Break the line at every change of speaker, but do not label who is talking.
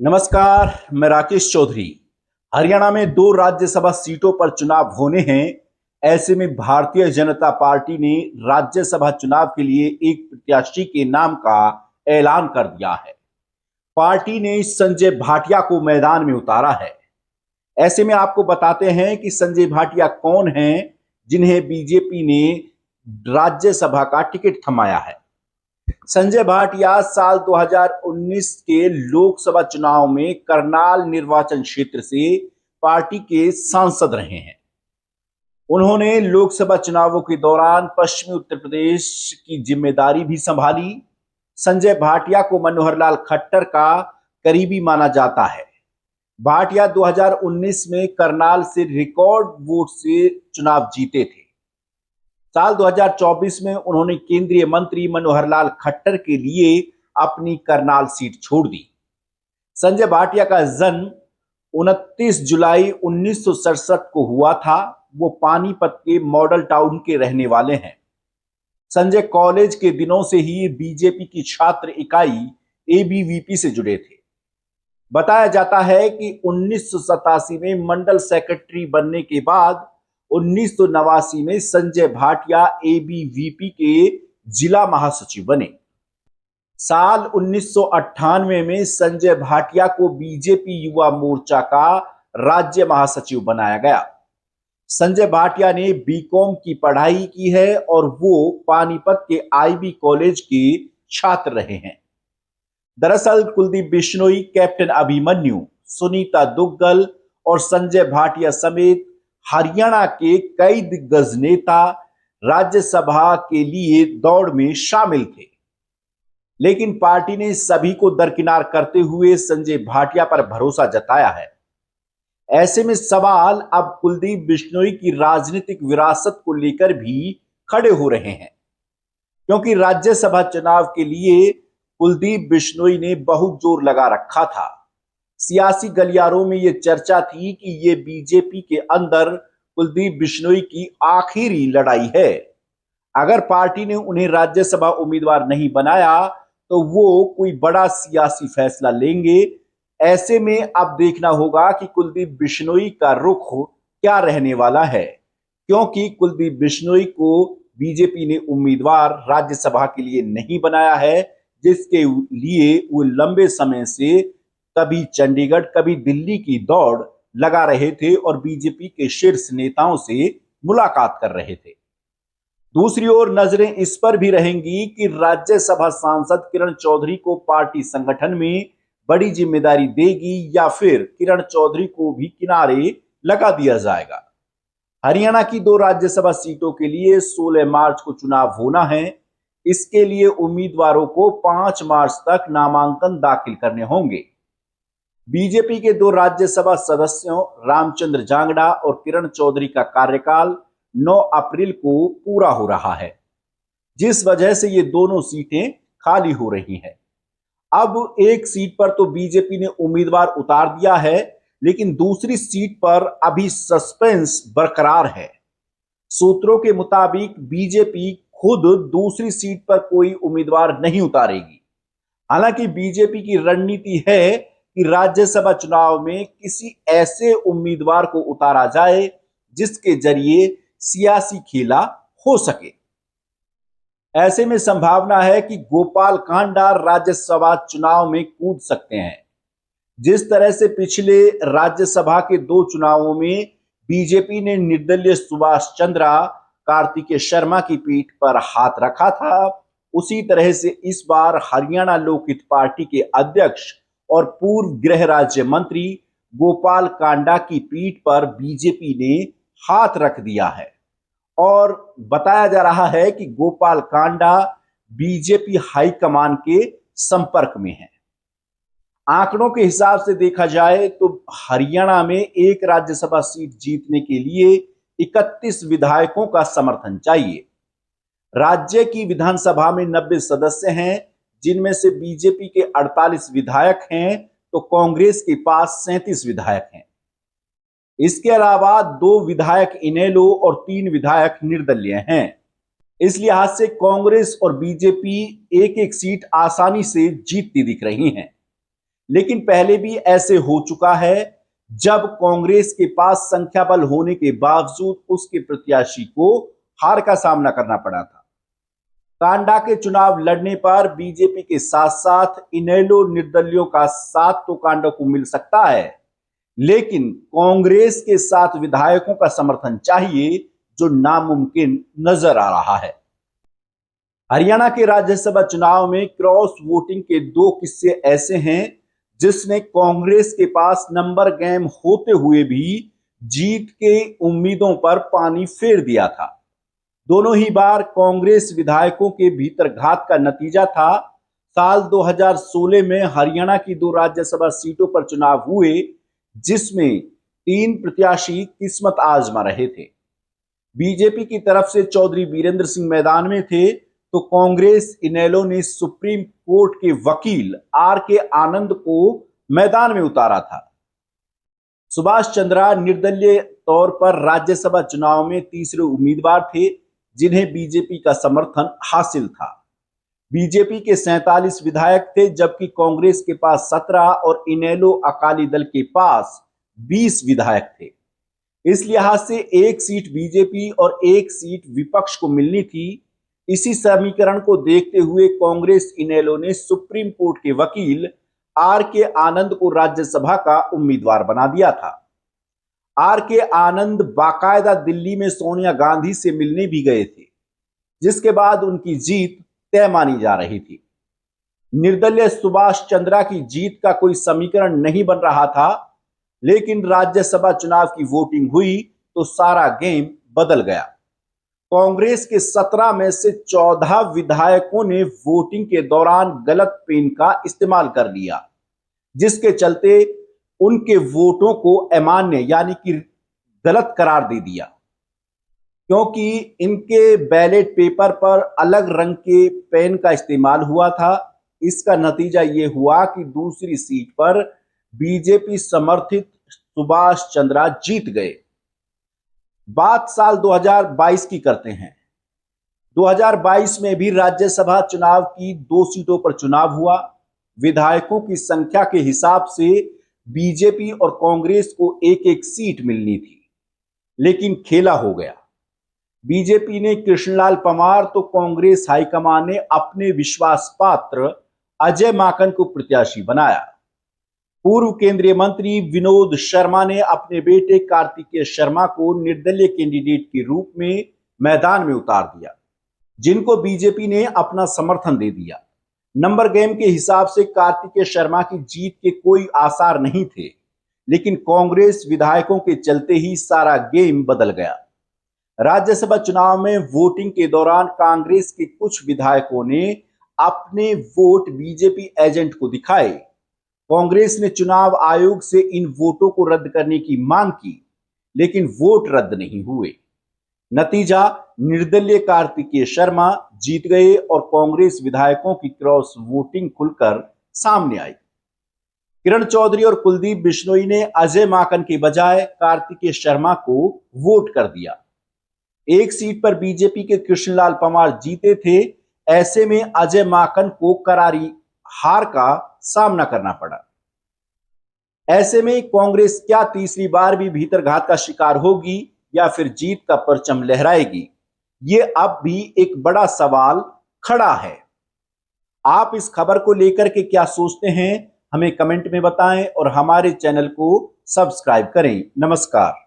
नमस्कार, मैं राकेश चौधरी। हरियाणा में 2 राज्यसभा सीटों पर चुनाव होने हैं। ऐसे में भारतीय जनता पार्टी ने राज्यसभा चुनाव के लिए एक प्रत्याशी के नाम का ऐलान कर दिया है। पार्टी ने संजय भाटिया को मैदान में उतारा है। ऐसे में आपको बताते हैं कि संजय भाटिया कौन हैं, जिन्हें बीजेपी ने राज्यसभा का टिकट थमाया है। संजय भाटिया साल 2019 के लोकसभा चुनाव में करनाल निर्वाचन क्षेत्र से पार्टी के सांसद रहे हैं। उन्होंने लोकसभा चुनावों के दौरान पश्चिमी उत्तर प्रदेश की जिम्मेदारी भी संभाली। संजय भाटिया को मनोहर लाल खट्टर का करीबी माना जाता है। भाटिया 2019 में करनाल से रिकॉर्ड वोट से चुनाव जीते थे। साल 2024 में उन्होंने केंद्रीय मंत्री मनोहर लाल खट्टर के लिए अपनी करनाल सीट छोड़ दी। संजय भाटिया का जन्म 29 जुलाई 1967 को हुआ था। वो पानीपत के मॉडल टाउन के रहने वाले हैं। संजय कॉलेज के दिनों से ही बीजेपी की छात्र इकाई एबीवीपी से जुड़े थे। बताया जाता है कि 1987 में मंडल सेक्रेटरी बनने के बाद 1989 में संजय भाटिया एबीवीपी के जिला महासचिव बने। साल 1998 में संजय भाटिया को बीजेपी युवा मोर्चा का राज्य महासचिव बनाया गया। संजय भाटिया ने बीकॉम की पढ़ाई की है और वो पानीपत के आईबी कॉलेज के छात्र रहे हैं। दरअसल कुलदीप बिश्नोई, कैप्टन अभिमन्यु, सुनीता दुग्गल और संजय भाटिया समेत हरियाणा के कई दिग्गज नेता राज्यसभा के लिए दौड़ में शामिल थे, लेकिन पार्टी ने सभी को दरकिनार करते हुए संजय भाटिया पर भरोसा जताया है। ऐसे में सवाल अब कुलदीप बिश्नोई की राजनीतिक विरासत को लेकर भी खड़े हो रहे हैं, क्योंकि राज्यसभा चुनाव के लिए कुलदीप बिश्नोई ने बहुत जोर लगा रखा था। सियासी गलियारों में यह चर्चा थी कि ये बीजेपी के अंदर कुलदीप बिश्नोई की आखिरी लड़ाई है। अगर पार्टी ने उन्हें राज्यसभा उम्मीदवार नहीं बनाया तो वो कोई बड़ा सियासी फैसला लेंगे। ऐसे में अब देखना होगा कि कुलदीप बिश्नोई का रुख क्या रहने वाला है, क्योंकि कुलदीप बिश्नोई को बीजेपी ने उम्मीदवार राज्यसभा के लिए नहीं बनाया है, जिसके लिए वो लंबे समय से कभी चंडीगढ़ कभी दिल्ली की दौड़ लगा रहे थे और बीजेपी के शीर्ष नेताओं से मुलाकात कर रहे थे। दूसरी ओर नजरें इस पर भी रहेंगी कि राज्यसभा सांसद किरण चौधरी को पार्टी संगठन में बड़ी जिम्मेदारी देगी या फिर किरण चौधरी को भी किनारे लगा दिया जाएगा। हरियाणा की 2 राज्यसभा सीटों के लिए 16 मार्च को चुनाव होना है। इसके लिए उम्मीदवारों को 5 मार्च तक नामांकन दाखिल करने होंगे। बीजेपी के 2 राज्यसभा सदस्यों रामचंद्र जांगड़ा और किरण चौधरी का कार्यकाल 9 अप्रैल को पूरा हो रहा है, जिस वजह से ये दोनों सीटें खाली हो रही हैं। अब एक सीट पर तो बीजेपी ने उम्मीदवार उतार दिया है, लेकिन दूसरी सीट पर अभी सस्पेंस बरकरार है। सूत्रों के मुताबिक बीजेपी खुद दूसरी सीट पर कोई उम्मीदवार नहीं उतारेगी। हालांकि बीजेपी की रणनीति है कि राज्यसभा चुनाव में किसी ऐसे उम्मीदवार को उतारा जाए जिसके जरिए सियासी खेला हो सके। ऐसे में संभावना है कि गोपाल कांडा राज्यसभा चुनाव में कूद सकते हैं। जिस तरह से पिछले राज्यसभा के 2 चुनावों में बीजेपी ने निर्दलीय सुभाष चंद्रा, कार्तिकेय शर्मा की पीठ पर हाथ रखा था, उसी तरह से इस बार हरियाणा लोकहित पार्टी के अध्यक्ष और पूर्व गृह राज्य मंत्री गोपाल कांडा की पीठ पर बीजेपी ने हाथ रख दिया है और बताया जा रहा है कि गोपाल कांडा बीजेपी हाईकमान के संपर्क में है। आंकड़ों के हिसाब से देखा जाए तो हरियाणा में एक राज्यसभा सीट जीतने के लिए 31 विधायकों का समर्थन चाहिए। राज्य की विधानसभा में 90 सदस्य हैं, जिनमें से बीजेपी के 48 विधायक हैं तो कांग्रेस के पास 37 विधायक हैं। इसके अलावा 2 विधायक इनेलो और 3 विधायक निर्दलीय हैं। इस लिहाज से कांग्रेस और बीजेपी एक एक सीट आसानी से जीतती दिख रही हैं। लेकिन पहले भी ऐसे हो चुका है जब कांग्रेस के पास संख्या बल होने के बावजूद उसके प्रत्याशी को हार का सामना करना पड़ा था। कांडा के चुनाव लड़ने पर बीजेपी के साथ साथ इनेलो निर्दलियों का साथ तो कांडा को मिल सकता है, लेकिन कांग्रेस के साथ विधायकों का समर्थन चाहिए, जो नामुमकिन नजर आ रहा है। हरियाणा के राज्यसभा चुनाव में क्रॉस वोटिंग के दो किस्से ऐसे हैं जिसने कांग्रेस के पास नंबर गेम होते हुए भी जीत के उम्मीदों पर पानी फेर दिया था। दोनों ही बार कांग्रेस विधायकों के भीतर घात का नतीजा था। साल 2016 में हरियाणा की 2 राज्यसभा सीटों पर चुनाव हुए, जिसमें 3 प्रत्याशी किस्मत आजमा रहे थे। बीजेपी की तरफ से चौधरी बीरेंद्र सिंह मैदान में थे, तो कांग्रेस इनेलो ने सुप्रीम कोर्ट के वकील आर.के. आनंद को मैदान में उतारा था। सुभाष चंद्रा निर्दलीय तौर पर राज्यसभा चुनाव में तीसरे उम्मीदवार थे, जिन्हें बीजेपी का समर्थन हासिल था। बीजेपी के 47 विधायक थे, जबकि कांग्रेस के पास 17 और इनेलो अकाली दल के पास 20 विधायक थे। इस लिहाज से एक सीट बीजेपी और एक सीट विपक्ष को मिलनी थी। इसी समीकरण को देखते हुए कांग्रेस इनेलो ने सुप्रीम कोर्ट के वकील आर.के. आनंद को राज्यसभा का उम्मीदवार बना दिया था। आर.के. आनंद बाकायदा दिल्ली में सोनिया गांधी से मिलने भी गए थे, जिसके बाद उनकी जीत तय मानी जा रही थी। निर्दलीय सुभाष चंद्रा की जीत का कोई समीकरण नहीं बन रहा था, लेकिन राज्यसभा चुनाव की वोटिंग हुई तो सारा गेम बदल गया। कांग्रेस के 17 में से 14 विधायकों ने वोटिंग के दौरान गलत पेन का इस्तेमाल कर लिया, जिसके चलते उनके वोटों को अमान्य यानी कि गलत करार दे दिया, क्योंकि इनके बैलेट पेपर पर अलग रंग के पेन का इस्तेमाल हुआ था। इसका नतीजा यह हुआ कि दूसरी सीट पर बीजेपी समर्थित सुभाष चंद्रा जीत गए। बात साल 2022 की करते हैं। 2022 में भी राज्यसभा चुनाव की 2 सीटों पर चुनाव हुआ। विधायकों की संख्या के हिसाब से बीजेपी और कांग्रेस को एक एक सीट मिलनी थी, लेकिन खेला हो गया। बीजेपी ने कृष्णलाल परमार तो कांग्रेस हाईकमान ने अपने विश्वास पात्र अजय माकन को प्रत्याशी बनाया। पूर्व केंद्रीय मंत्री विनोद शर्मा ने अपने बेटे कार्तिकेय शर्मा को निर्दलीय कैंडिडेट के रूप में मैदान में उतार दिया, जिनको बीजेपी ने अपना समर्थन दे दिया। नंबर गेम के हिसाब से कार्तिकेय शर्मा की जीत के कोई आसार नहीं थे, लेकिन कांग्रेस विधायकों के चलते ही सारा गेम बदल गया। राज्यसभा चुनाव में वोटिंग के दौरान कांग्रेस के कुछ विधायकों ने अपने वोट बीजेपी एजेंट को दिखाए। कांग्रेस ने चुनाव आयोग से इन वोटों को रद्द करने की मांग की, लेकिन वोट रद्द नहीं हुए। नतीजा, निर्दलीय कार्तिकेय शर्मा जीत गए और कांग्रेस विधायकों की क्रॉस वोटिंग खुलकर सामने आई। किरण चौधरी और कुलदीप बिश्नोई ने अजय माकन के बजाय कार्तिकेय शर्मा को वोट कर दिया। एक सीट पर बीजेपी के कृष्णलाल परमार जीते थे। ऐसे में अजय माकन को करारी हार का सामना करना पड़ा। ऐसे में कांग्रेस क्या तीसरी बार भी भीतरघात का शिकार होगी या फिर जीत का परचम लहराएगी? ये अब भी एक बड़ा सवाल खड़ा है। आप इस खबर को लेकर के क्या सोचते हैं, हमें कमेंट में बताएं और हमारे चैनल को सब्सक्राइब करें। नमस्कार।